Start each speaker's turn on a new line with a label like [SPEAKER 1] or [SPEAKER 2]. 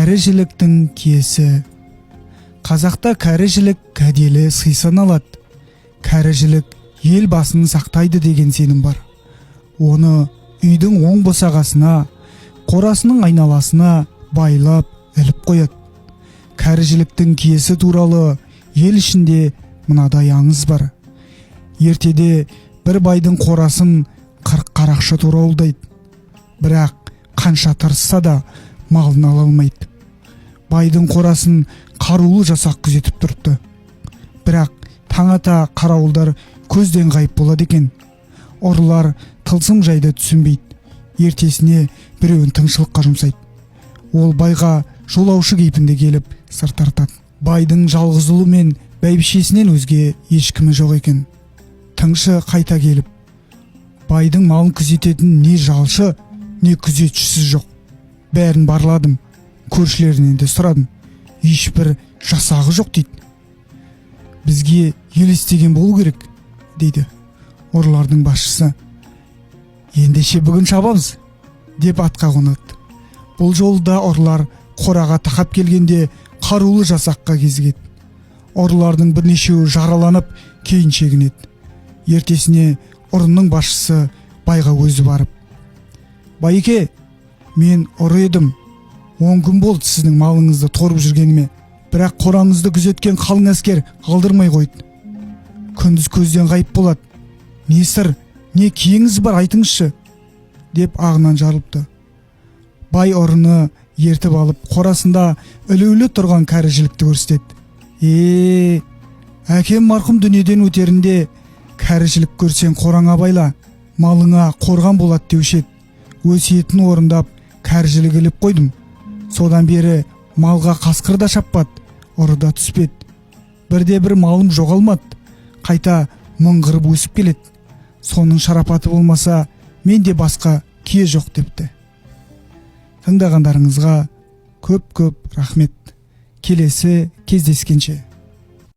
[SPEAKER 1] Кәрі жіліктің киесі. Қазақта кәрі жілік кәделі сый саналады. Кәрі жілік ел басын сақтайды деген сенім бар. Оны үйдің оң босағасына, қорасының айналасына байлап іліп қояды. Кәрі жіліктің киесі туралы ел ішінде мынадай аңыз бар. Ертеде бір байдың қорасын 40 қарақшы турауылдайды. Бірақ қанша тырысса да малын ала алмайды. Байдың қорасын қарулы жасақ күзетіп тұрыпты. Бірақ таң ата қарауылдар көзден ғайып болады екен. Ұрылар тылсым жайды түсінбейді. Ертесіне біреуін тыңшылыққа жұмсайды. Ол байға жолаушы кейпінде келіп сыр тартады. Байдың жалғыз ұлы мен бәйбішесінен өзге ешкімі жоқ екен. Тыңшы қайта келіп, байдың малын күзететін не жалшы, не күзетшісі жоқ. Бәрін барладым, көршілерінен де сұрадым. Ешбір жасағы жоқ дейді. Бізге елестеген болу керек, дейді ұрылардың басшысы. Ендеше бүгін шабамыз, деп атқа қонады. Бұл жолда ұрылар қораға тақап келгенде қарулы жасаққа кезігеді. Ұрылардың бірнешеуі жараланып кейін шегінеді. Ертесіне ұрының басшысы байға өзі барып, «Байеке, мен ұры едім. 10 күн болды сіздің малыңызды торып жүргеніме. Бірақ қораңызды күзеткен қалың әскер қалдырмай қойды. Күндіз көзден ғайып болады. Не сыр, не киеңіз бар, айтыңызшы», деп ағынан жарылыпты. Бай ұрыны ертіп алып, қорасында ілулі тұрған кәрі жілікті көрсетеді. Әкем марқұм дүниеден өтерінде кәрі жілік көрсең қораңа байла, малыңа қорған болады деуші еді. Өсиетін орындап кәрі жілік іліп қойдым. Содан бері малға қасқыр да шаппады, ұры да түспеді. Бірде-бір малым жоғалмады. Қайта мыңғырып өсіп келеді. Соның шарапаты болмаса, менде басқа кие жоқ, депті. Тыңдағандарыңызға көп-көп рахмет. Келесі кездескенше.